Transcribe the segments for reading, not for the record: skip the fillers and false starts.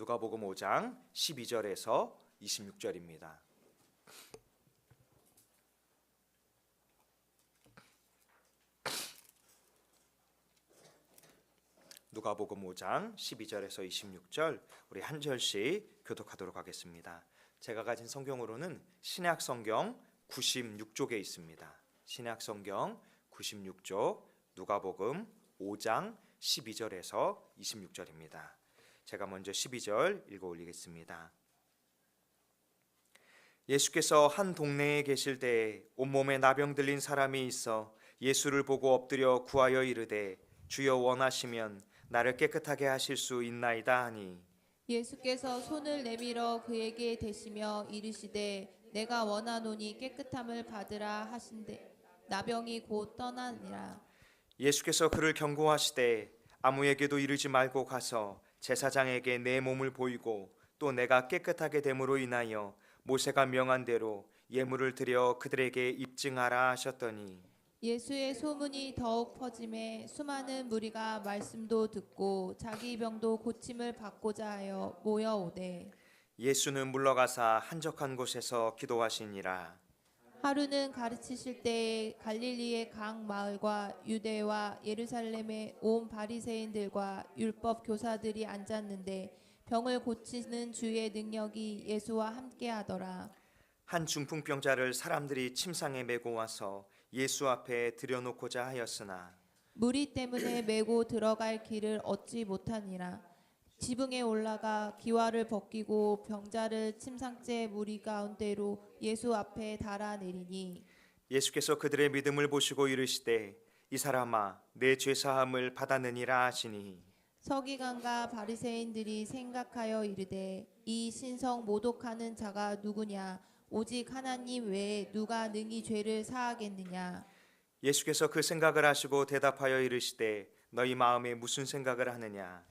누가복음 5장 12절에서 26절입니다. 누가복음 5장 12절에서 26절 우리 한 절씩 교독하도록 하겠습니다. 제가 가진 성경으로는 신약성경 96쪽에 있습니다. 신약성경 96쪽 누가복음 5장 12절에서 26절입니다. 제가 먼저 12절 읽어 올리겠습니다. 예수께서 한 동네에 계실 때 온몸에 나병 들린 사람이 있어 예수를 보고 엎드려 구하여 이르되 주여 원하시면 나를 깨끗하게 하실 수 있나이다 하니 예수께서 손을 내밀어 그에게 대시며 이르시되 내가 원하노니 깨끗함을 받으라 하신대 나병이 곧 떠나니라. 예수께서 그를 경고하시되 아무에게도 이르지 말고 가서 제사장에게 내 몸을 보이고 또 내가 깨끗하게 됨으로 인하여 모세가 명한 대로 예물을 드려 그들에게 입증하라 하셨더니 예수의 소문이 더욱 퍼짐에 수많은 무리가 말씀도 듣고 자기 병도 고침을 받고자 하여 모여오되 예수는 물러가사 한적한 곳에서 기도하시니라. 하루는 가르치실 때에 갈릴리의 각 마을과 유대와 예루살렘의 온 바리새인들과 율법 교사들이 앉았는데 병을 고치는 주의 능력이 예수와 함께하더라. 한 중풍병자를 사람들이 침상에 메고 와서 예수 앞에 들여놓고자 하였으나 무리 때문에 메고 들어갈 길을 얻지 못하니라. 지붕에 올라가 기와를 벗기고 병자를 침상째 무리 가운데로 예수 앞에 달아내리니 예수께서 그들의 믿음을 보시고 이르시되 이 사람아 내 죄사함을 받았느니라 하시니 서기관과 바리새인들이 생각하여 이르되 이 신성 모독하는 자가 누구냐 오직 하나님 외에 누가 능히 죄를 사하겠느냐. 예수께서 그 생각을 하시고 대답하여 이르시되 너희 마음에 무슨 생각을 하느냐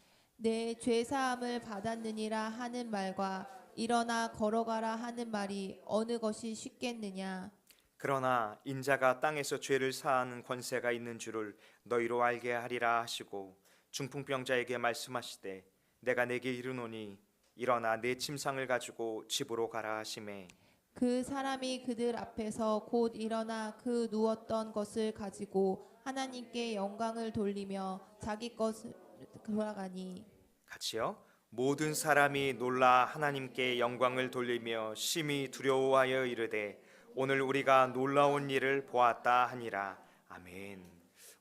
내 죄사함을 받았느니라 하는 말과 일어나 걸어가라 하는 말이 어느 것이 쉽겠느냐. 그러나 인자가 땅에서 죄를 사하는 권세가 있는 줄을 너희로 알게 하리라 하시고 중풍병자에게 말씀하시되 내가 내게 이르노니 일어나 내 침상을 가지고 집으로 가라 하시매 그 사람이 그들 앞에서 곧 일어나 그 누웠던 것을 가지고 하나님께 영광을 돌리며 자기 것을 돌아가니 같이요. 모든 사람이 놀라 하나님께 영광을 돌리며 심히 두려워하여 이르되 오늘 우리가 놀라운 일을 보았다 하니라. 아멘.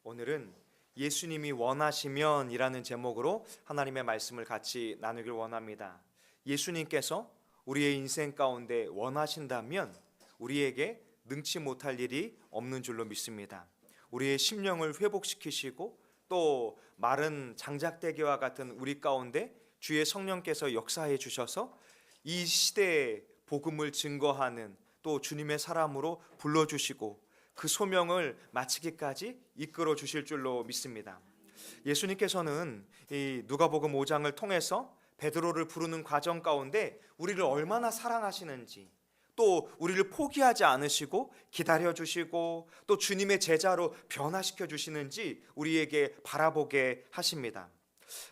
오늘은 예수님이 원하시면 이라는 제목으로 하나님의 말씀을 같이 나누길 원합니다. 예수님께서 우리의 인생 가운데 원하신다면 우리에게 능치 못할 일이 없는 줄로 믿습니다. 우리의 심령을 회복시키시고 또 마른 장작대기와 같은 우리 가운데 주의 성령께서 역사해 주셔서 이 시대에 복음을 증거하는 또 주님의 사람으로 불러주시고 그 소명을 마치기까지 이끌어 주실 줄로 믿습니다. 예수님께서는 이 누가복음 5장을 통해서 베드로를 부르는 과정 가운데 우리를 얼마나 사랑하시는지 또 우리를 포기하지 않으시고 기다려주시고 또 주님의 제자로 변화시켜 주시는지 우리에게 바라보게 하십니다.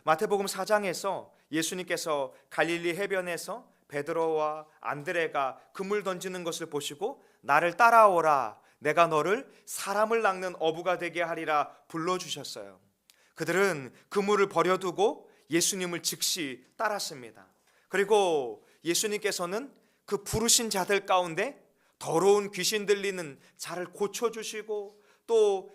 마태복음 4장에서 예수님께서 갈릴리 해변에서 베드로와 안드레가 그물 던지는 것을 보시고 나를 따라오라 내가 너를 사람을 낚는 어부가 되게 하리라 불러주셨어요. 그들은 그물을 버려두고 예수님을 즉시 따랐습니다. 그리고 예수님께서는 그 부르신 자들 가운데 더러운 귀신 들리는 자를 고쳐주시고 또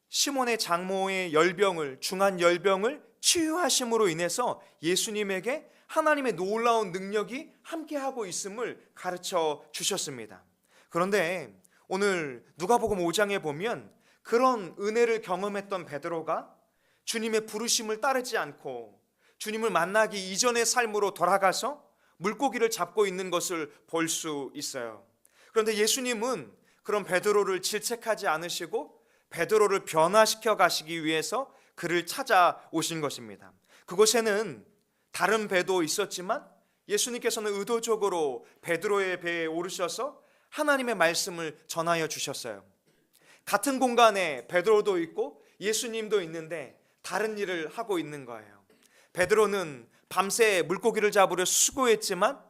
시몬의 장모의 열병을 중한 열병을 치유하심으로 인해서 예수님에게 하나님의 놀라운 능력이 함께하고 있음을 가르쳐 주셨습니다. 그런데 오늘 누가복음 5장에 보면 그런 은혜를 경험했던 베드로가 주님의 부르심을 따르지 않고 주님을 만나기 이전의 삶으로 돌아가서 물고기를 잡고 있는 것을 볼 수 있어요. 그런데 예수님은 그런 베드로를 않으시고 베드로를 변화시켜 가시기 위해서 그를 찾아오신 것입니다. 그곳에는 다른 배도 있었지만 예수님께서는 의도적으로 베드로의 배에 오르셔서 하나님의 말씀을 전하여 주셨어요. 같은 공간에 베드로도 있고 예수님도 있는데 다른 일을 하고 있는 거예요. 베드로는 밤새 물고기를 잡으려 수고했지만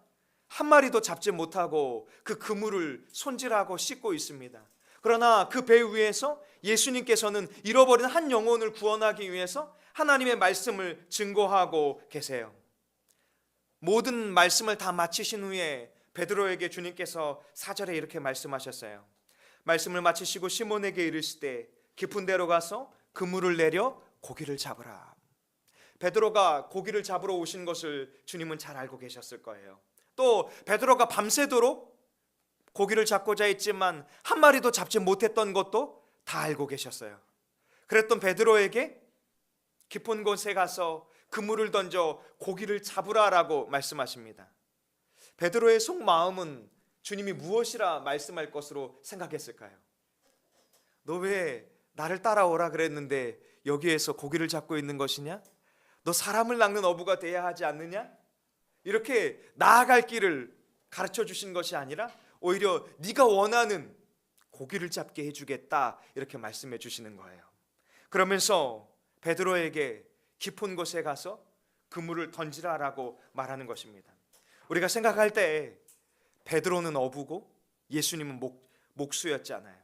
한 마리도 잡지 못하고 그 그물을 손질하고 씻고 있습니다. 그러나 그 배 위에서 예수님께서는 잃어버린 한 영혼을 구원하기 위해서 하나님의 말씀을 증거하고 계세요. 모든 말씀을 다 마치신 후에 베드로에게 주님께서 4절에 이렇게 말씀하셨어요. 말씀을 마치시고 시몬에게 이르시되 깊은 데로 가서 그물을 내려 고기를 잡으라. 베드로가 고기를 잡으러 오신 것을 주님은 잘 알고 계셨을 거예요. 또 베드로가 밤새도록 고기를 잡고자 했지만 한 마리도 잡지 못했던 것도 다 알고 계셨어요. 그랬던 베드로에게 깊은 곳에 가서 그물을 던져 고기를 잡으라라고 말씀하십니다. 베드로의 속마음은 주님이 무엇이라 말씀할 것으로 생각했을까요? 너 왜 나를 따라오라 그랬는데 여기에서 고기를 잡고 있는 것이냐? 너 사람을 낚는 어부가 돼야 하지 않느냐? 이렇게 나아갈 길을 가르쳐 주신 것이 아니라 오히려 네가 원하는 고기를 잡게 해주겠다 이렇게 말씀해 주시는 거예요. 그러면서 베드로에게 깊은 곳에 가서 그물을 던지라라고 말하는 것입니다. 우리가 생각할 때 베드로는 어부고 예수님은 목수였잖아요.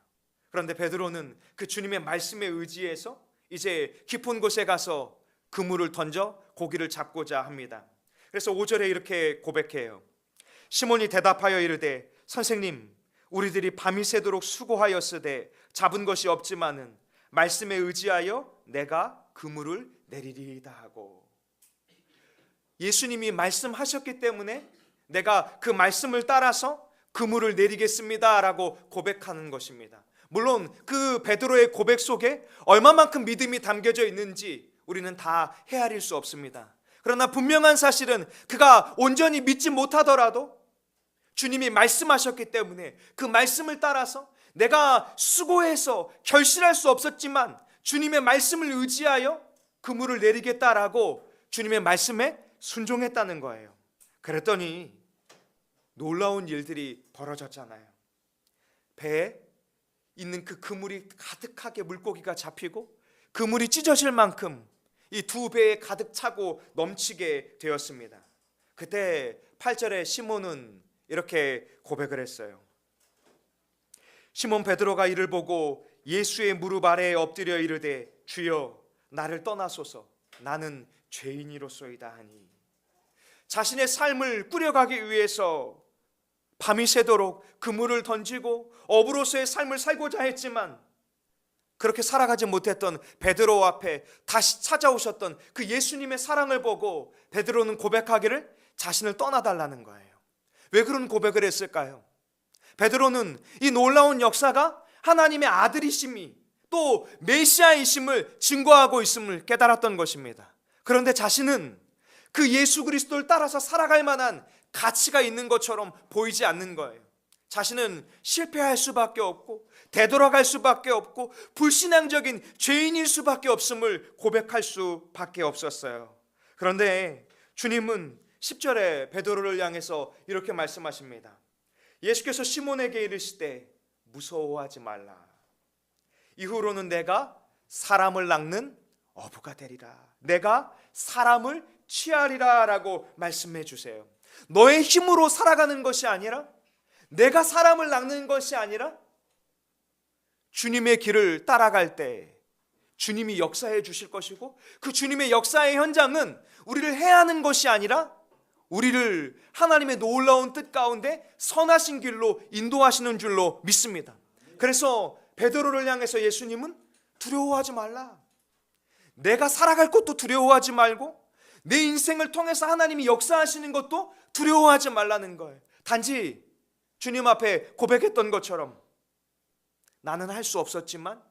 그런데 베드로는 그 주님의 말씀에 의지해서 이제 깊은 곳에 가서 그물을 던져 고기를 잡고자 합니다. 그래서 5절에 이렇게 고백해요. 시몬이 대답하여 이르되 선생님, 우리들이 밤이 새도록 수고하였으되 잡은 것이 없지만은 말씀에 의지하여 내가 그물을 내리리이다 하고, 예수님이 말씀하셨기 때문에 내가 그 말씀을 따라서 그물을 내리겠습니다 라고 고백하는 것입니다. 물론 그 베드로의 고백 속에 얼마만큼 믿음이 담겨져 있는지 우리는 다 헤아릴 수 없습니다. 그러나 분명한 사실은 그가 온전히 믿지 못하더라도 주님이 말씀하셨기 때문에 그 말씀을 따라서 내가 수고해서 결실할 수 없었지만 주님의 말씀을 의지하여 그물을 내리겠다라고 주님의 말씀에 순종했다는 거예요. 그랬더니 놀라운 일들이 벌어졌잖아요. 배에 있는 그 그물이 가득하게 물고기가 잡히고 그물이 찢어질 만큼 이 두 배에 가득 차고 넘치게 되었습니다. 그때 8절에 시몬은 이렇게 고백을 했어요. 시몬 베드로가 이를 보고 예수의 무릎 아래에 엎드려 이르되 주여 나를 떠나소서 나는 죄인이로소이다 하니, 자신의 삶을 꾸려가기 위해서 밤이 새도록 그물을 던지고 어부로서의 삶을 살고자 했지만 그렇게 살아가지 못했던 베드로 앞에 다시 찾아오셨던 그 예수님의 사랑을 보고 베드로는 고백하기를 자신을 떠나달라는 거예요. 왜 그런 고백을 했을까요? 베드로는 이 놀라운 역사가 하나님의 아들이심이 또 메시아이심을 증거하고 있음을 깨달았던 것입니다. 그런데 자신은 그 예수 그리스도를 따라서 살아갈 만한 가치가 있는 것처럼 보이지 않는 거예요. 자신은 실패할 수밖에 없고 되돌아갈 수밖에 없고 불신앙적인 죄인일 수밖에 없음을 고백할 수밖에 없었어요. 그런데 주님은 10절에 베드로를 향해서 이렇게 말씀하십니다. 예수께서 시몬에게 이르시되 무서워하지 말라. 이후로는 내가 사람을 낚는 어부가 되리라. 내가 사람을 취하리라 라고 말씀해 주세요. 너의 힘으로 살아가는 것이 아니라, 내가 사람을 낚는 것이 아니라 주님의 길을 따라갈 때 주님이 역사해 주실 것이고, 그 주님의 역사의 현장은 우리를 해하는 것이 아니라 우리를 하나님의 놀라운 뜻 가운데 선하신 길로 인도하시는 줄로 믿습니다. 그래서 베드로를 향해서 예수님은 두려워하지 말라. 내가 살아갈 것도 두려워하지 말고 내 인생을 통해서 하나님이 역사하시는 것도 두려워하지 말라는 거예요. 단지 주님 앞에 고백했던 것처럼 나는 할 수 없었지만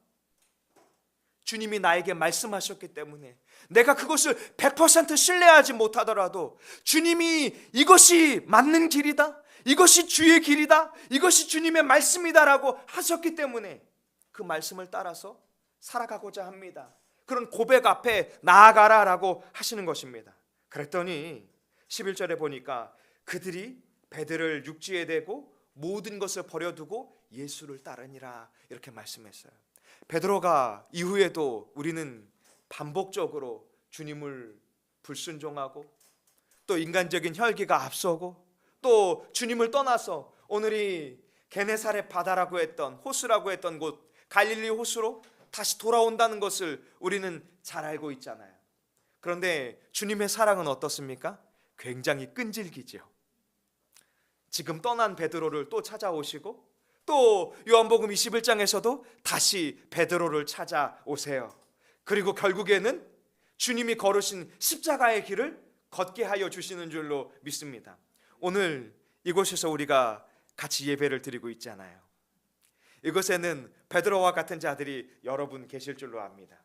주님이 나에게 말씀하셨기 때문에 내가 그것을 100% 신뢰하지 못하더라도 주님이 이것이 맞는 길이다, 이것이 주의 길이다, 이것이 주님의 말씀이다라고 하셨기 때문에 그 말씀을 따라서 살아가고자 합니다. 그런 고백 앞에 나아가라라고 하시는 것입니다. 그랬더니 11절에 보니까 그들이 배들을 육지에 대고 모든 것을 버려두고 예수를 따르니라 이렇게 말씀했어요. 베드로가 이후에도 우리는 반복적으로 주님을 불순종하고 또 인간적인 혈기가 앞서고 또 주님을 떠나서 오늘이 게네사렛 바다라고 했던 호수라고 했던 곳 갈릴리 호수로 다시 돌아온다는 것을 우리는 잘 알고 있잖아요. 그런데 주님의 사랑은 어떻습니까? 굉장히 끈질기죠. 지금 떠난 베드로를 또 찾아오시고 또 요한복음 21장에서도 다시 베드로를 찾아오세요. 그리고 결국에는 주님이 걸으신 십자가의 길을 걷게 하여 주시는 줄로 믿습니다. 오늘 이곳에서 우리가 같이 예배를 드리고 있잖아요. 이곳에는 베드로와 같은 자들이 여러분 계실 줄로 압니다.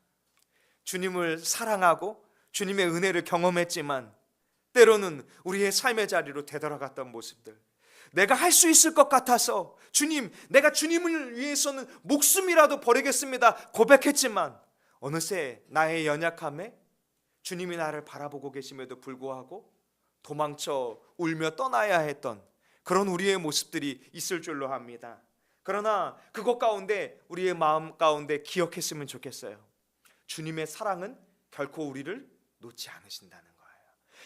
주님을 사랑하고 주님의 은혜를 경험했지만 때로는 우리의 삶의 자리로 되돌아갔던 모습들, 내가 할 수 있을 것 같아서 주님, 내가 주님을 위해서는 목숨이라도 버리겠습니다 고백했지만 어느새 나의 연약함에 주님이 나를 바라보고 계심에도 불구하고 도망쳐 울며 떠나야 했던 그런 우리의 모습들이 있을 줄로 합니다. 그러나 그것 가운데 우리의 마음 가운데 기억했으면 좋겠어요. 주님의 사랑은 결코 우리를 놓지 않으신다는 거예요.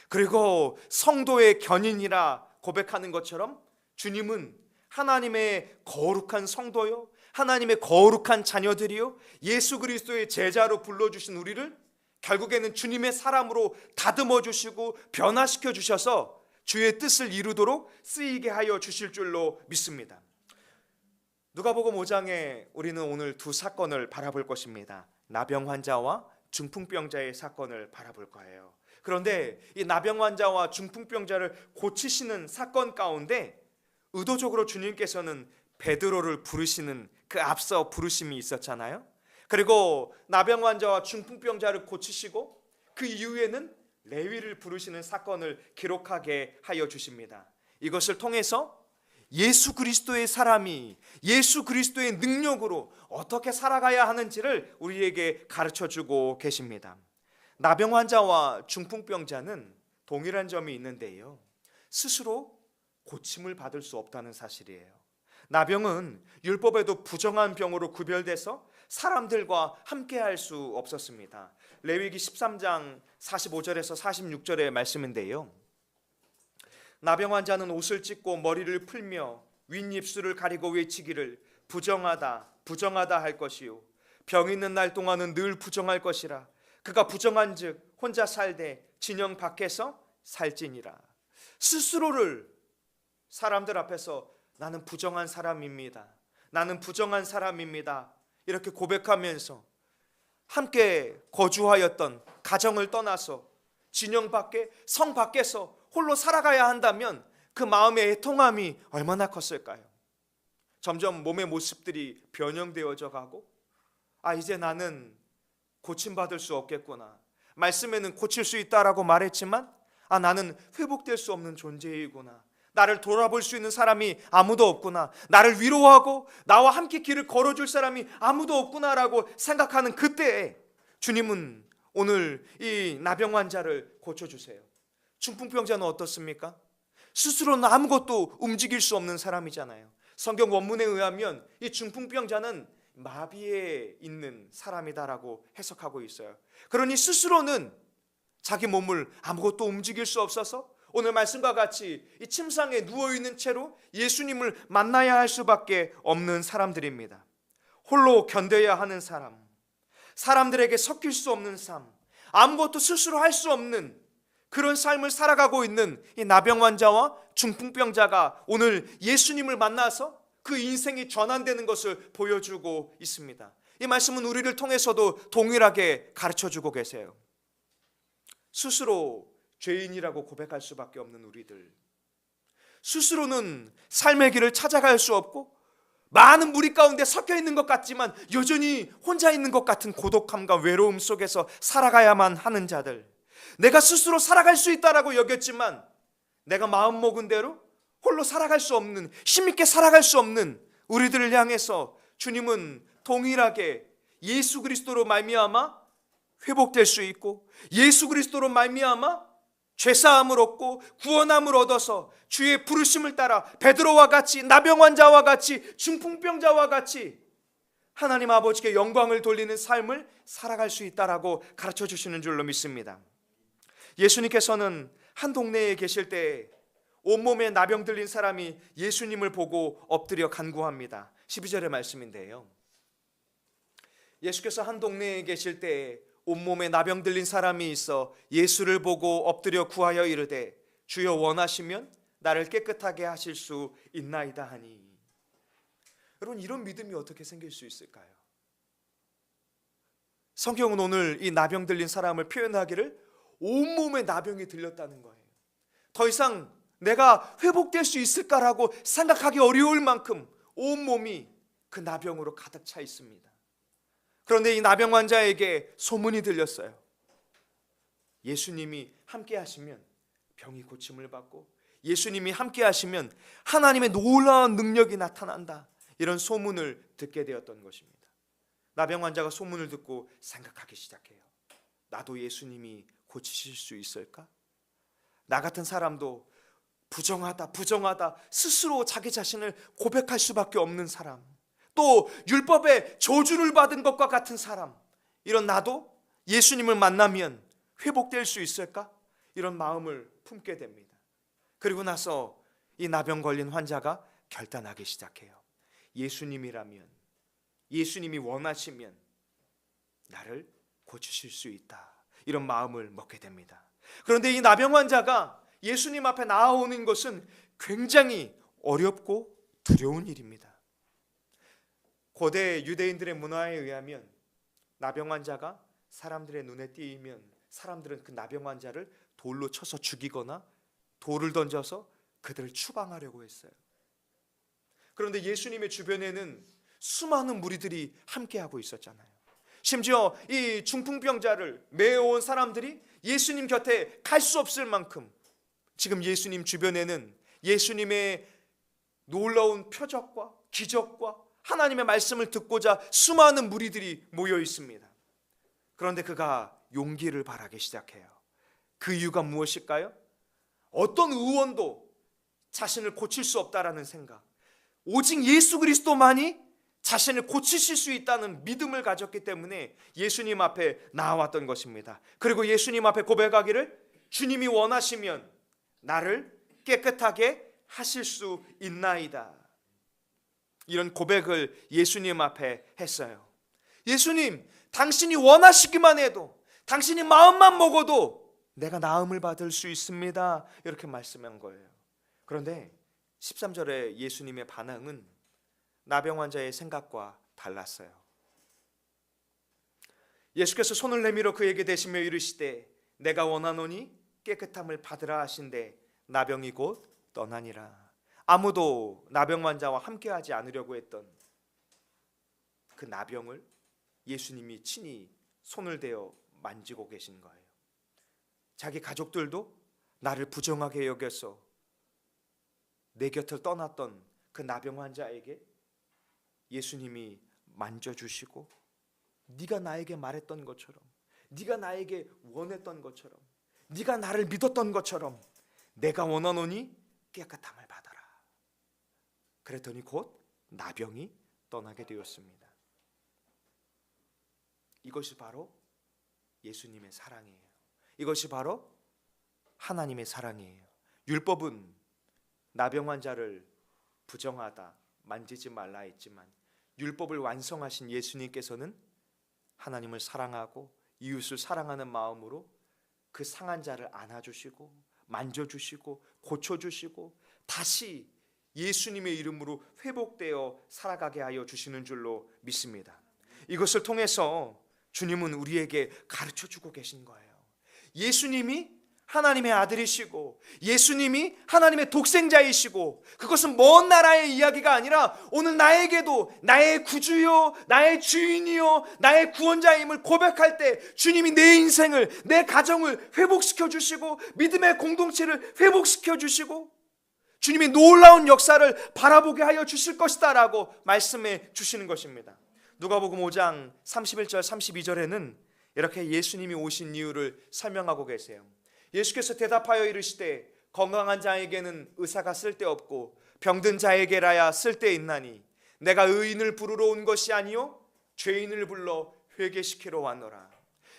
그리고 성도의 견인이라 고백하는 것처럼 주님은 하나님의 거룩한 성도요, 하나님의 거룩한 자녀들이요, 예수 그리스도의 제자로 불러주신 우리를 결국에는 주님의 사람으로 다듬어 주시고 변화시켜 주셔서 주의 뜻을 이루도록 쓰이게 하여 주실 줄로 믿습니다. 누가복음 5장에 우리는 오늘 두 사건을 바라볼 것입니다. 나병 환자와 중풍병자의 사건을 바라볼 거예요. 그런데 이 나병 환자와 중풍병자를 고치시는 사건 가운데 의도적으로 주님께서는 베드로를 부르시는 그 앞서 부르심이 있었잖아요. 그리고 나병 환자와 중풍병자를 고치시고 그 이후에는 레위를 부르시는 사건을 기록하게 하여 주십니다. 이것을 통해서 예수 그리스도의 사람이 예수 그리스도의 능력으로 어떻게 살아가야 하는지를 우리에게 가르쳐주고 계십니다. 나병 환자와 중풍병자는 동일한 점이 있는데요, 스스로 고침을 받을 수 없다는 사실이에요. 나병은 율법에도 부정한 병으로 구별돼서 사람들과 함께할 수 없었습니다. 레위기 13장 45절에서 46절의 말씀인데요, 나병 환자는 옷을 찢고 머리를 풀며 윗입술을 가리고 외치기를 부정하다 부정하다 할 것이요 병 있는 날 동안은 늘 부정할 것이라. 그가 부정한즉 혼자 살되 진영 밖에서 살지니라. 스스로를 사람들 앞에서 나는 부정한 사람입니다, 나는 부정한 사람입니다 이렇게 고백하면서 함께 거주하였던 가정을 떠나서 진영 밖에 성 밖에서 홀로 살아가야 한다면 그 마음의 애통함이 얼마나 컸을까요? 점점 몸의 모습들이 변형되어져 가고 이제 나는 고침받을 수 없겠구나. 말씀에는 고칠 수 있다라고 말했지만 나는 회복될 수 없는 존재이구나. 나를 돌아볼 수 있는 사람이 아무도 없구나. 나를 위로하고 나와 함께 길을 걸어줄 사람이 아무도 없구나라고 생각하는 그때에 주님은 오늘 이 나병 환자를 고쳐주세요. 중풍병자는 어떻습니까? 스스로는 아무것도 움직일 수 없는 사람이잖아요. 성경 원문에 의하면 이 중풍병자는 마비에 있는 사람이다라고 해석하고 있어요. 그러니 스스로는 자기 몸을 아무것도 움직일 수 없어서 오늘 말씀과 같이 이 침상에 누워있는 채로 예수님을 만나야 할 수밖에 없는 사람들입니다. 홀로 견뎌야 하는 사람, 사람들에게 섞일 수 없는 삶, 아무것도 스스로 할 수 없는 그런 삶을 살아가고 있는 이 나병 환자와 중풍병자가 오늘 예수님을 만나서 그 인생이 전환되는 것을 보여주고 있습니다. 이 말씀은 우리를 통해서도 동일하게 가르쳐주고 계세요. 스스로 죄인이라고 고백할 수밖에 없는 우리들, 스스로는 삶의 길을 찾아갈 수 없고 많은 무리 가운데 섞여 있는 것 같지만 여전히 혼자 있는 것 같은 고독함과 외로움 속에서 살아가야만 하는 자들, 내가 스스로 살아갈 수 있다라고 여겼지만 내가 마음먹은 대로 홀로 살아갈 수 없는, 힘있게 살아갈 수 없는 우리들을 향해서 주님은 동일하게 예수 그리스도로 말미암아 회복될 수 있고 예수 그리스도로 말미암아 죄사함을 얻고 구원함을 얻어서 주의 부르심을 따라 베드로와 같이, 나병 환자와 같이, 중풍병자와 같이 하나님 아버지께 영광을 돌리는 삶을 살아갈 수 있다라고 가르쳐 주시는 줄로 믿습니다. 예수님께서는 한 동네에 계실 때 온몸에 나병 들린 사람이 예수님을 보고 엎드려 간구합니다. 12절의 말씀인데요, 예수께서 한 동네에 계실 때 온몸에 나병 들린 사람이 있어 예수를 보고 엎드려 구하여 이르되 주여 원하시면 나를 깨끗하게 하실 수 있나이다 하니. 여러분, 이런 믿음이 어떻게 생길 수 있을까요? 성경은 오늘 이 나병 들린 사람을 표현하기를 온몸에 나병이 들렸다는 거예요. 더 이상 내가 회복될 수 있을까라고 생각하기 어려울 만큼 온몸이 그 나병으로 가득 차 있습니다. 그런데 이 나병 환자에게 소문이 들렸어요. 예수님이 함께 하시면 병이 고침을 받고 예수님이 함께 하시면 하나님의 놀라운 능력이 나타난다, 이런 소문을 듣게 되었던 것입니다. 나병 환자가 소문을 듣고 생각하기 시작해요. 나도 예수님이 고치실 수 있을까? 나 같은 사람도 부정하다 스스로 자기 자신을 고백할 수밖에 없는 사람, 또 율법의 저주를 받은 것과 같은 사람, 이런 나도 예수님을 만나면 회복될 수 있을까? 이런 마음을 품게 됩니다. 그리고 나서 이 나병 걸린 환자가 결단하기 시작해요. 예수님이라면, 예수님이 원하시면 나를 고치실 수 있다, 이런 마음을 먹게 됩니다. 그런데 이 나병 환자가 예수님 앞에 나아오는 것은 굉장히 어렵고 두려운 일입니다. 고대 유대인들의 문화에 의하면 나병 환자가 사람들의 눈에 띄면 사람들은 그 나병 환자를 돌로 쳐서 죽이거나 돌을 던져서 그들을 추방하려고 했어요. 그런데 예수님의 주변에는 수많은 무리들이 함께하고 있었잖아요. 심지어 이 중풍병자를 메어온 사람들이 예수님 곁에 갈 수 없을 만큼 지금 예수님 주변에는 예수님의 놀라운 표적과 기적과 하나님의 말씀을 듣고자 수많은 무리들이 모여 있습니다. 그런데 그가 용기를 바라기 시작해요. 그 이유가 무엇일까요? 어떤 의원도 자신을 고칠 수 없다라는 생각, 오직 예수 그리스도만이 자신을 고치실 수 있다는 믿음을 가졌기 때문에 예수님 앞에 나아왔던 것입니다. 그리고 예수님 앞에 고백하기를 주님이 원하시면 나를 깨끗하게 하실 수 있나이다, 이런 고백을 예수님 앞에 했어요. 예수님, 당신이 원하시기만 해도, 당신이 마음만 먹어도 내가 나음을 받을 수 있습니다, 이렇게 말씀한 거예요. 그런데 13절에 예수님의 반응은 나병 환자의 생각과 달랐어요. 예수께서 손을 내밀어 그에게 대시며 이르시되 내가 원하노니 깨끗함을 받으라 하신대 나병이 곧 떠나니라. 아무도 나병 환자와 함께하지 않으려고 했던 그 나병을 예수님이 친히 손을 대어 만지고 계신 거예요. 자기 가족들도 나를 부정하게 여겨서 내 곁을 떠났던 그 나병 환자에게 예수님이 만져주시고 네가 나에게 말했던 것처럼, 네가 나에게 원했던 것처럼, 네가 나를 믿었던 것처럼 내가 원하노니 깨끗함을 받아라. 그랬더니 곧 나병이 떠나게 되었습니다. 이것이 바로 예수님의 사랑이에요. 이것이 바로 하나님의 사랑이에요. 율법은 나병 환자를 부정하다, 만지지 말라 했지만 율법을 완성하신 예수님께서는 하나님을 사랑하고 이웃을 사랑하는 마음으로 그 상한 자를 안아주시고 만져주시고 고쳐주시고 다시 예수님의 이름으로 회복되어 살아가게 하여 주시는 줄로 믿습니다. 이것을 통해서 주님은 우리에게 가르쳐주고 계신 거예요. 예수님이 하나님의 아들이시고 예수님이 하나님의 독생자이시고 그것은 먼 나라의 이야기가 아니라 오늘 나에게도 나의 구주요 나의 주인이요 나의 구원자임을 고백할 때 주님이 내 인생을, 내 가정을 회복시켜 주시고 믿음의 공동체를 회복시켜 주시고 주님이 놀라운 역사를 바라보게 하여 주실 것이다 라고 말씀해 주시는 것입니다. 누가복음 5장 31절 32절에는 이렇게 예수님이 오신 이유를 설명하고 계세요. 예수께서 대답하여 이르시되 건강한 자에게는 의사가 쓸데없고 병든 자에게라야 쓸데있나니 내가 의인을 부르러 온 것이 아니요 죄인을 불러 회개시키러 왔노라.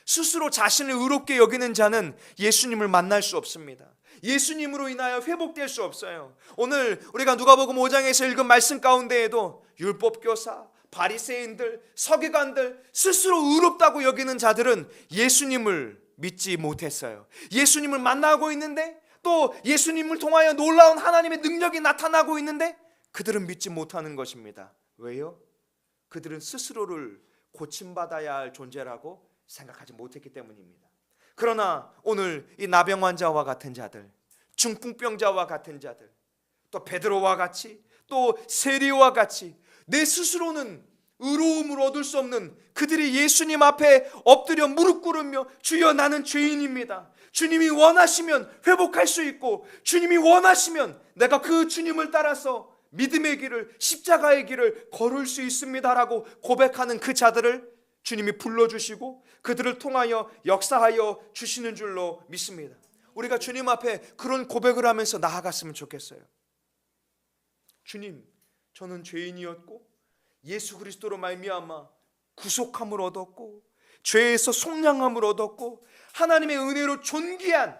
스스로 자신을 의롭게 여기는 자는 예수님을 만날 수 없습니다. 예수님으로 인하여 회복될 수 없어요. 오늘 우리가 누가복음 5장에서 읽은 말씀 가운데에도 율법교사, 바리새인들, 서기관들, 스스로 의롭다고 여기는 자들은 예수님을 믿지 못했어요. 예수님을 만나고 있는데, 또 예수님을 통하여 놀라운 하나님의 능력이 나타나고 있는데 그들은 믿지 못하는 것입니다. 왜요? 그들은 스스로를 고침받아야 할 존재라고 생각하지 못했기 때문입니다. 그러나 오늘 이 나병 환자와 같은 자들, 중풍병자와 같은 자들, 또 베드로와 같이, 또 세리와 같이 내 스스로는 의로움을 얻을 수 없는 그들이 예수님 앞에 엎드려 무릎 꿇으며 주여 나는 죄인입니다, 주님이 원하시면 회복할 수 있고 주님이 원하시면 내가 그 주님을 따라서 믿음의 길을, 십자가의 길을 걸을 수 있습니다라고 고백하는 그 자들을 주님이 불러주시고 그들을 통하여 역사하여 주시는 줄로 믿습니다. 우리가 주님 앞에 그런 고백을 하면서 나아갔으면 좋겠어요. 주님, 저는 죄인이었고 예수 그리스도로 말미암아 구속함을 얻었고 죄에서 속량함을 얻었고 하나님의 은혜로 존귀한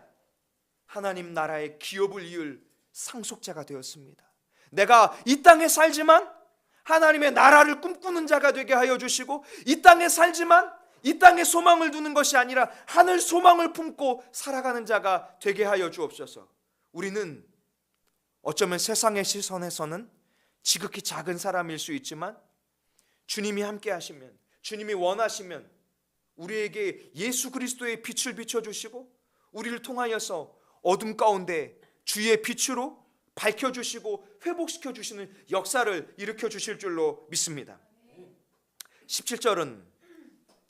하나님 나라의 기업을 이을 상속자가 되었습니다. 내가 이 땅에 살지만 하나님의 나라를 꿈꾸는 자가 되게 하여 주시고, 이 땅에 살지만 이 땅에 소망을 두는 것이 아니라 하늘 소망을 품고 살아가는 자가 되게 하여 주옵소서. 우리는 어쩌면 세상의 시선에서는 지극히 작은 사람일 수 있지만 주님이 함께 하시면, 주님이 원하시면 우리에게 예수 그리스도의 빛을 비춰주시고 우리를 통하여서 어둠 가운데 주의 빛으로 밝혀주시고 회복시켜주시는 역사를 일으켜주실 줄로 믿습니다. 17절은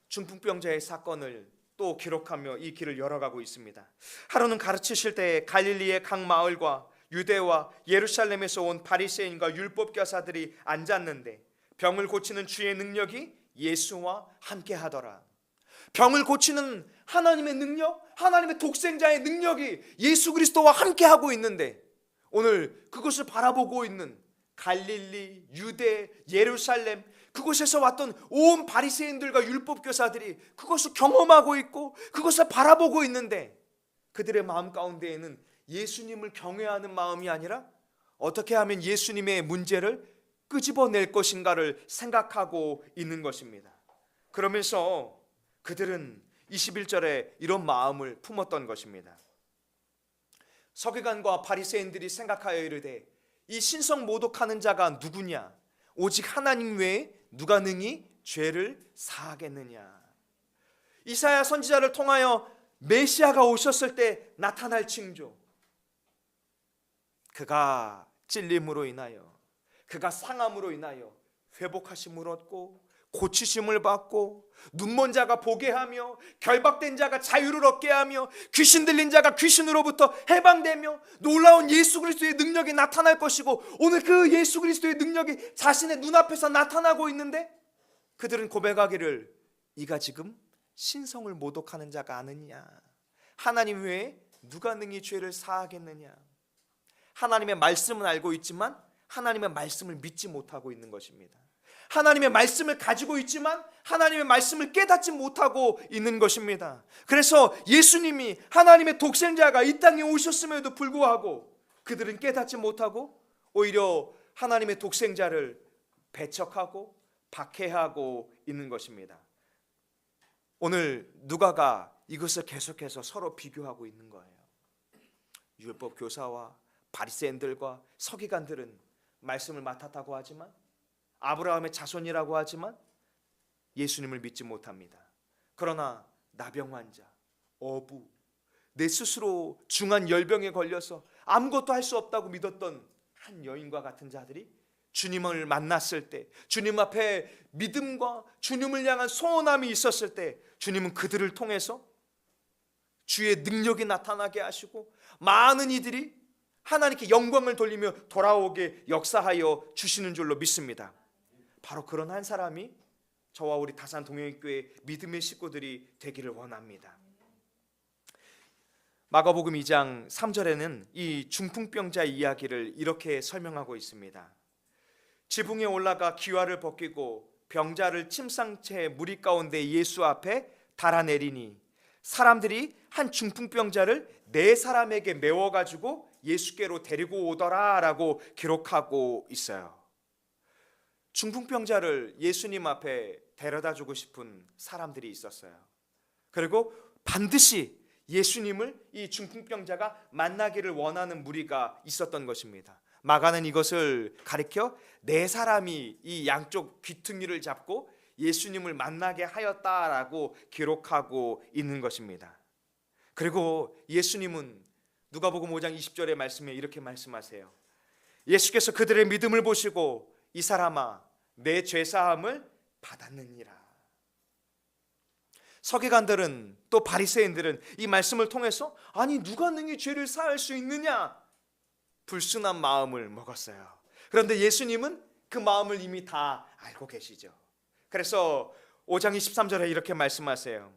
중풍병자의 사건을 또 기록하며 이 길을 열어가고 있습니다. 하루는 가르치실 때 갈릴리의 각 마을과 유대와 예루살렘에서 온 바리새인과 율법교사들이 앉았는데 병을 고치는 주의 능력이 예수와 함께 하더라. 병을 고치는 하나님의 능력, 하나님의 독생자의 능력이 예수 그리스도와 함께 하고 있는데 오늘 그것을 바라보고 있는 갈릴리, 유대, 예루살렘, 그곳에서 왔던 온 바리새인들과 율법교사들이 그것을 경험하고 있고 그것을 바라보고 있는데 그들의 마음 가운데에는 예수님을 경외하는 마음이 아니라 어떻게 하면 예수님의 문제를 끄집어낼 것인가를 생각하고 있는 것입니다. 그러면서 그들은 21절에 이런 마음을 품었던 것입니다. 서기관과 바리새인들이 생각하여 이르되 이 신성 모독하는 자가 누구냐? 오직 하나님 외에 누가 능히 죄를 사하겠느냐? 이사야 선지자를 통하여 메시아가 오셨을 때 나타날 징조, 그가 찔림으로 인하여, 그가 상함으로 인하여 회복하심을 얻고 고치심을 받고 눈먼 자가 보게 하며 결박된 자가 자유를 얻게 하며 귀신 들린 자가 귀신으로부터 해방되며 놀라운 예수 그리스도의 능력이 나타날 것이고, 오늘 그 예수 그리스도의 능력이 자신의 눈앞에서 나타나고 있는데 그들은 고백하기를 이가 지금 신성을 모독하는 자가 아느냐? 하나님 외에 누가 능히 죄를 사하겠느냐? 하나님의 말씀은 알고 있지만 하나님의 말씀을 믿지 못하고 있는 것입니다. 하나님의 말씀을 가지고 있지만 하나님의 말씀을 깨닫지 못하고 있는 것입니다. 그래서 예수님이 하나님의 독생자가 이 땅에 오셨음에도 불구하고 그들은 깨닫지 못하고 오히려 하나님의 독생자를 배척하고 박해하고 있는 것입니다. 오늘 누가가 이것을 계속해서 서로 비교하고 있는 거예요. 율법 교사와 바리새인들과 서기관들은 말씀을 맡았다고 하지만, 아브라함의 자손이라고 하지만 예수님을 믿지 못합니다. 그러나 나병 환자, 어부, 내 스스로 중한 열병에 걸려서 아무것도 할 수 없다고 믿었던 한 여인과 같은 자들이 주님을 만났을 때, 주님 앞에 믿음과 주님을 향한 소원함이 있었을 때 주님은 그들을 통해서 주의 능력이 나타나게 하시고 많은 이들이 하나님께 영광을 돌리며 돌아오게 역사하여 주시는 줄로 믿습니다. 바로 그런 한 사람이 저와 우리 다산 동행교회 믿음의 식구들이 되기를 원합니다. 마가복음 2장 3절에는 이 중풍병자 이야기를 이렇게 설명하고 있습니다. 지붕에 올라가 기와를 벗기고 병자를 침상 채 무리 가운데 예수 앞에 달아내리니 사람들이 한 중풍병자를 4사람에게 메워가지고 예수께로 데리고 오더라라고 기록하고 있어요. 중풍병자를 예수님 앞에 데려다 주고 싶은 사람들이 있었어요. 그리고 반드시 예수님을 이 중풍병자가 만나기를 원하는 무리가 있었던 것입니다. 마가는 이것을 가리켜 4사람이 이 양쪽 귀퉁이를 잡고 예수님을 만나게 하였다라고 기록하고 있는 것입니다. 그리고 예수님은 누가복음 5장 20절의 말씀에 이렇게 말씀하세요. 예수께서 그들의 믿음을 보시고 이 사람아 내 죄사함을 받았느니라. 서기관들은 또 바리새인들은 이 말씀을 통해서 아니 누가 능히 죄를 사할 수 있느냐 불순한 마음을 먹었어요. 그런데 예수님은 그 마음을 이미 다 알고 계시죠. 그래서 5장 23절에 이렇게 말씀하세요.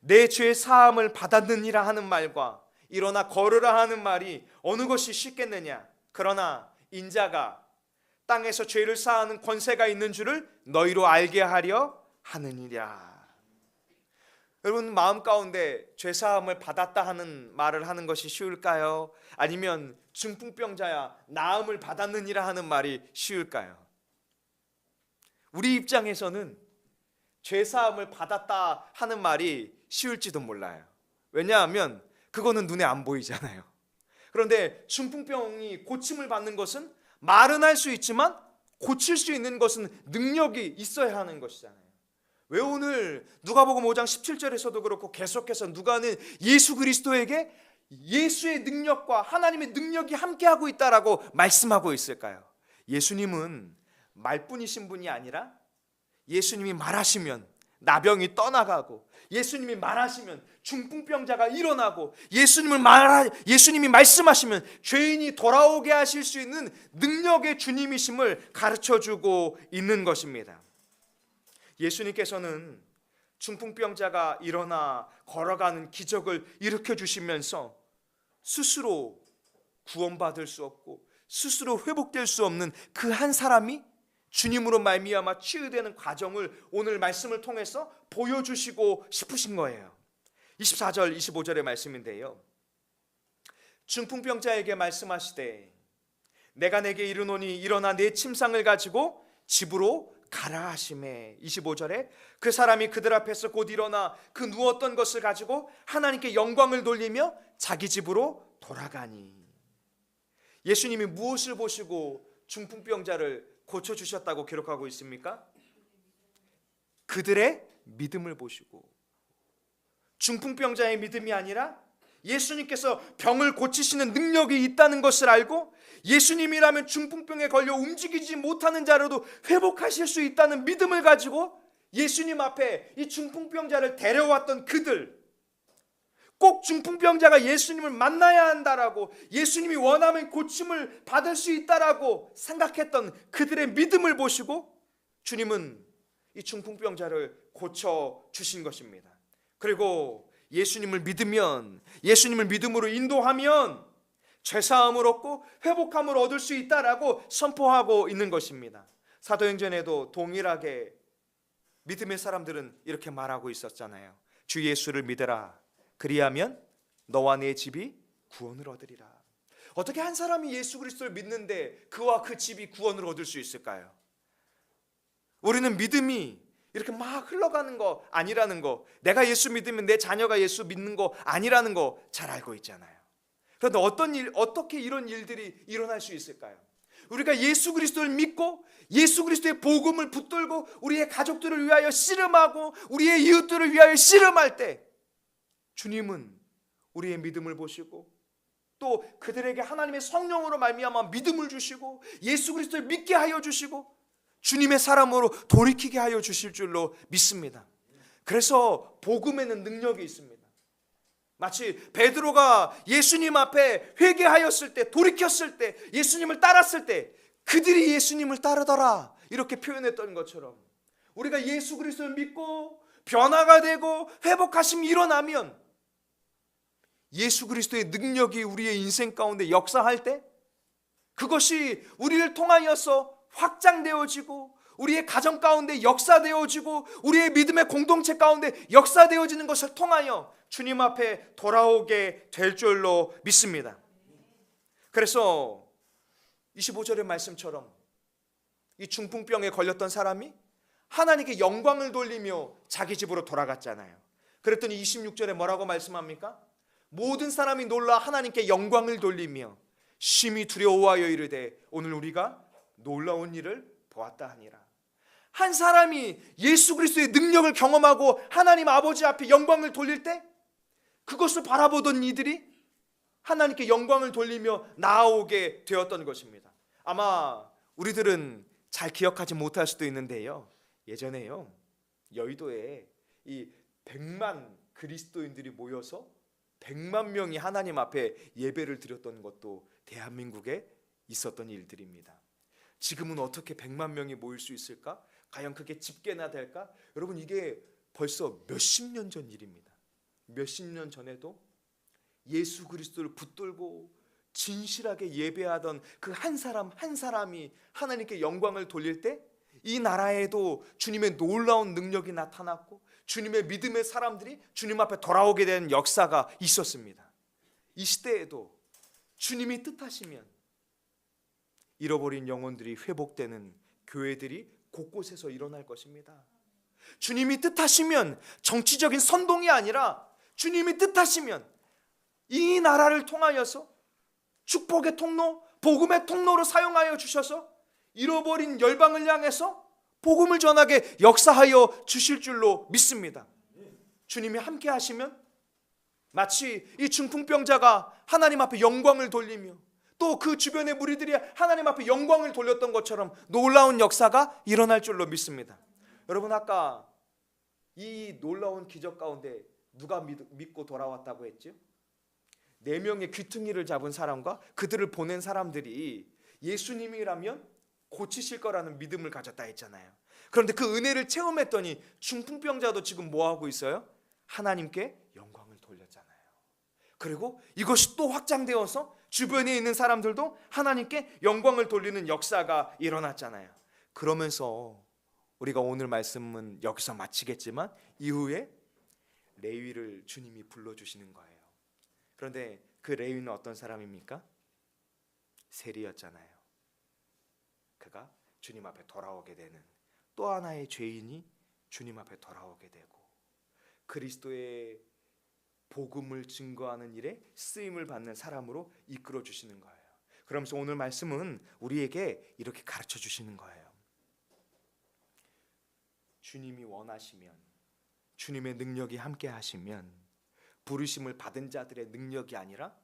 내 죄 사함을 받았느니라 하는 말과 일어나 걸으라 하는 말이 어느 것이 쉽겠느냐. 그러나 인자가 땅에서 죄를 사하는 권세가 있는 줄을 너희로 알게 하려 하느니라. 여러분 마음 가운데 죄 사함을 받았다 하는 말을 하는 것이 쉬울까요? 아니면 중풍병자야 나음을 받았느니라 하는 말이 쉬울까요? 우리 입장에서는 죄 사함을 받았다 하는 말이 쉬울지도 몰라요. 왜냐하면 그거는 눈에 안 보이잖아요. 그런데 중풍병이 고침을 받는 것은 말은 할 수 있지만 고칠 수 있는 것은 능력이 있어야 하는 것이잖아요. 왜 오늘 누가복음 5장 17절에서도 그렇고 계속해서 누가는 예수 그리스도에게 예수의 능력과 하나님의 능력이 함께하고 있다라고 말씀하고 있을까요? 예수님은 말뿐이신 분이 아니라 예수님이 말하시면 나병이 떠나가고 예수님이 말하시면 중풍병자가 일어나고 예수님이 말씀하시면 죄인이 돌아오게 하실 수 있는 능력의 주님이심을 가르쳐주고 있는 것입니다. 예수님께서는 중풍병자가 일어나 걸어가는 기적을 일으켜주시면서 스스로 구원받을 수 없고 스스로 회복될 수 없는 그 한 사람이 주님으로 말미암아 치유되는 과정을 오늘 말씀을 통해서 보여주시고 싶으신 거예요. 24절 25절의 말씀인데요. 중풍병자에게 말씀하시되 내가 내게 이르노니 일어나 내 침상을 가지고 집으로 가라 하시매. 25절에 그 사람이 그들 앞에서 곧 일어나 그 누웠던 것을 가지고 하나님께 영광을 돌리며 자기 집으로 돌아가니. 예수님이 무엇을 보시고 중풍병자를 고쳐주셨다고 기록하고 있습니까? 그들의 믿음을 보시고. 중풍병자의 믿음이 아니라 예수님께서 병을 고치시는 능력이 있다는 것을 알고 예수님이라면 중풍병에 걸려 움직이지 못하는 자라도 회복하실 수 있다는 믿음을 가지고 예수님 앞에 이 중풍병자를 데려왔던 그들, 꼭 중풍병자가 예수님을 만나야 한다라고 예수님이 원하면 고침을 받을 수 있다라고 생각했던 그들의 믿음을 보시고 주님은 이 중풍병자를 고쳐주신 것입니다. 그리고 예수님을 믿으면, 예수님을 믿음으로 인도하면 죄사함을 얻고 회복함을 얻을 수 있다라고 선포하고 있는 것입니다. 사도행전에도 동일하게 믿음의 사람들은 이렇게 말하고 있었잖아요. 주 예수를 믿으라. 그리하면 너와 내 집이 구원을 얻으리라. 어떻게 한 사람이 예수 그리스도를 믿는데 그와 그 집이 구원을 얻을 수 있을까요? 우리는 믿음이 이렇게 막 흘러가는 거 아니라는 거, 내가 예수 믿으면 내 자녀가 예수 믿는 거 아니라는 거 잘 알고 있잖아요. 그런데 어떻게 이런 일들이 일어날 수 있을까요? 우리가 예수 그리스도를 믿고 예수 그리스도의 복음을 붙들고 우리의 가족들을 위하여 씨름하고 우리의 이웃들을 위하여 씨름할 때 주님은 우리의 믿음을 보시고 또 그들에게 하나님의 성령으로 말미암아 믿음을 주시고 예수 그리스도를 믿게 하여 주시고 주님의 사람으로 돌이키게 하여 주실 줄로 믿습니다. 그래서 복음에는 능력이 있습니다. 마치 베드로가 예수님 앞에 회개하였을 때, 돌이켰을 때, 예수님을 따랐을 때 그들이 예수님을 따르더라 이렇게 표현했던 것처럼 우리가 예수 그리스도를 믿고 변화가 되고 회복하심이 일어나면 예수 그리스도의 능력이 우리의 인생 가운데 역사할 때 그것이 우리를 통하여서 확장되어지고 우리의 가정 가운데 역사되어지고 우리의 믿음의 공동체 가운데 역사되어지는 것을 통하여 주님 앞에 돌아오게 될 줄로 믿습니다. 그래서 25절의 말씀처럼 이 중풍병에 걸렸던 사람이 하나님께 영광을 돌리며 자기 집으로 돌아갔잖아요. 그랬더니 26절에 뭐라고 말씀합니까? 모든 사람이 놀라 하나님께 영광을 돌리며 심히 두려워하여 이르되 오늘 우리가 놀라운 일을 보았다 하니라. 한 사람이 예수 그리스도의 능력을 경험하고 하나님 아버지 앞에 영광을 돌릴 때 그것을 바라보던 이들이 하나님께 영광을 돌리며 나아오게 되었던 것입니다. 아마 우리들은 잘 기억하지 못할 수도 있는데요, 예전에요 여의도에 이 100만 그리스도인들이 모여서 100만 명이 하나님 앞에 예배를 드렸던 것도 대한민국에 있었던 일들입니다. 지금은 어떻게 100만 명이 모일 수 있을까? 과연 그게 집계나 될까? 여러분, 이게 벌써 몇십 년 전 일입니다. 몇십 년 전에도 예수 그리스도를 붙들고 진실하게 예배하던 그 한 사람 한 사람이 하나님께 영광을 돌릴 때 이 나라에도 주님의 놀라운 능력이 나타났고 주님의 믿음의 사람들이 주님 앞에 돌아오게 된 역사가 있었습니다. 이 시대에도 주님이 뜻하시면 잃어버린 영혼들이 회복되는 교회들이 곳곳에서 일어날 것입니다. 주님이 뜻하시면 정치적인 선동이 아니라 주님이 뜻하시면 이 나라를 통하여서 축복의 통로, 복음의 통로로 사용하여 주셔서 잃어버린 열방을 향해서 복음을 전하게 역사하여 주실 줄로 믿습니다. 주님이 함께 하시면 마치 이 중풍병자가 하나님 앞에 영광을 돌리며 또 그 주변의 무리들이 하나님 앞에 영광을 돌렸던 것처럼 놀라운 역사가 일어날 줄로 믿습니다. 여러분, 아까 이 놀라운 기적 가운데 누가 믿고 돌아왔다고 했죠? 4명의 귀퉁이를 잡은 사람과 그들을 보낸 사람들이 예수님이라면 고치실 거라는 믿음을 가졌다 했잖아요. 그런데 그 은혜를 체험했더니 중풍병자도 지금 뭐하고 있어요? 하나님께 영광을 돌렸잖아요. 그리고 이것이 또 확장되어서 주변에 있는 사람들도 하나님께 영광을 돌리는 역사가 일어났잖아요. 그러면서 우리가 오늘 말씀은 여기서 마치겠지만 이후에 레위를 주님이 불러주시는 거예요. 그런데 그 레위는 어떤 사람입니까? 세리였잖아요. 그가 주님 앞에 돌아오게 되는 또 하나의 죄인이 주님 앞에 돌아오게 되고 그리스도의 복음을 증거하는 일에 쓰임을 받는 사람으로 이끌어 주시는 거예요. 그러면서 오늘 말씀은 우리에게 이렇게 가르쳐 주시는 거예요. 주님이 원하시면, 주님의 능력이 함께 하시면 부르심을 받은 자들의 능력이 아니라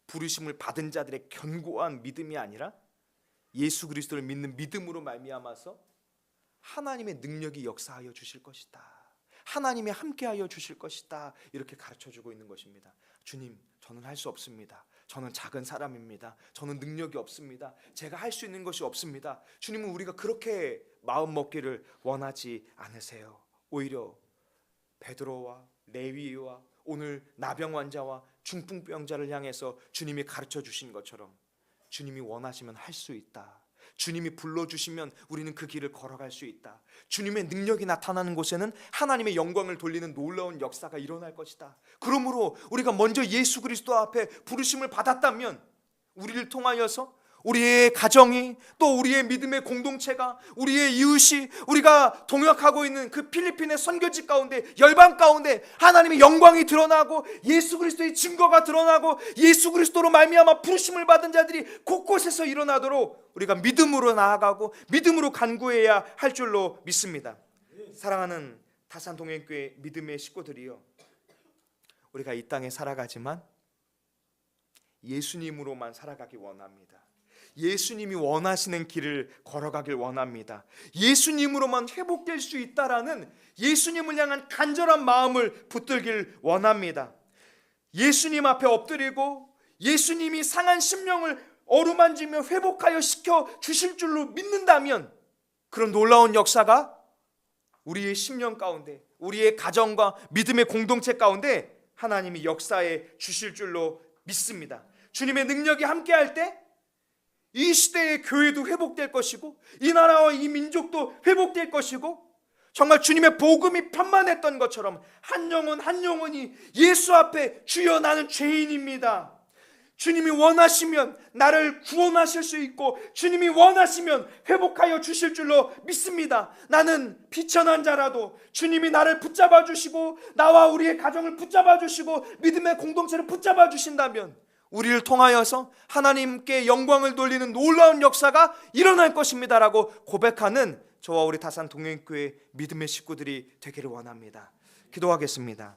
부르심을 받은 자들의 견고한 믿음이 아니라 예수 그리스도를 믿는 믿음으로 말미암아서 하나님의 능력이 역사하여 주실 것이다. 하나님이 함께하여 주실 것이다. 이렇게 가르쳐주고 있는 것입니다. 주님, 저는 할 수 없습니다. 저는 작은 사람입니다. 저는 능력이 없습니다. 제가 할 수 있는 것이 없습니다. 주님은 우리가 그렇게 마음 먹기를 원하지 않으세요. 오히려 베드로와 레위와 오늘 나병 환자와 중풍병자를 향해서 주님이 가르쳐 주신 것처럼 주님이 원하시면 할 수 있다. 주님이 불러주시면 우리는 그 길을 걸어갈 수 있다. 주님의 능력이 나타나는 곳에는 하나님의 영광을 돌리는 놀라운 역사가 일어날 것이다. 그러므로 우리가 먼저 예수 그리스도 앞에 부르심을 받았다면 우리를 통하여서 우리의 가정이 또 우리의 믿음의 공동체가 우리의 이웃이 우리가 동역하고 있는 그 필리핀의 선교지 가운데 열방 가운데 하나님의 영광이 드러나고 예수 그리스도의 증거가 드러나고 예수 그리스도로 말미암아 부르심을 받은 자들이 곳곳에서 일어나도록 우리가 믿음으로 나아가고 믿음으로 간구해야 할 줄로 믿습니다. 사랑하는 다산동행교회 믿음의 식구들이요, 우리가 이 땅에 살아가지만 예수님으로만 살아가기 원합니다. 예수님이 원하시는 길을 걸어가길 원합니다. 예수님으로만 회복될 수 있다라는 예수님을 향한 간절한 마음을 붙들길 원합니다. 예수님 앞에 엎드리고 예수님이 상한 심령을 어루만지며 회복하여 시켜 주실 줄로 믿는다면 그런 놀라운 역사가 우리의 심령 가운데 우리의 가정과 믿음의 공동체 가운데 하나님이 역사해 주실 줄로 믿습니다. 주님의 능력이 함께할 때 이 시대의 교회도 회복될 것이고 이 나라와 이 민족도 회복될 것이고 정말 주님의 복음이 편만했던 것처럼 한 영혼 한 영혼이 예수 앞에 주여 나는 죄인입니다, 주님이 원하시면 나를 구원하실 수 있고 주님이 원하시면 회복하여 주실 줄로 믿습니다. 나는 비천한 자라도 주님이 나를 붙잡아 주시고 나와 우리의 가정을 붙잡아 주시고 믿음의 공동체를 붙잡아 주신다면 우리를 통하여서 하나님께 영광을 돌리는 놀라운 역사가 일어날 것입니다라고 고백하는 저와 우리 다산 동행교회 믿음의 식구들이 되기를 원합니다. 기도하겠습니다.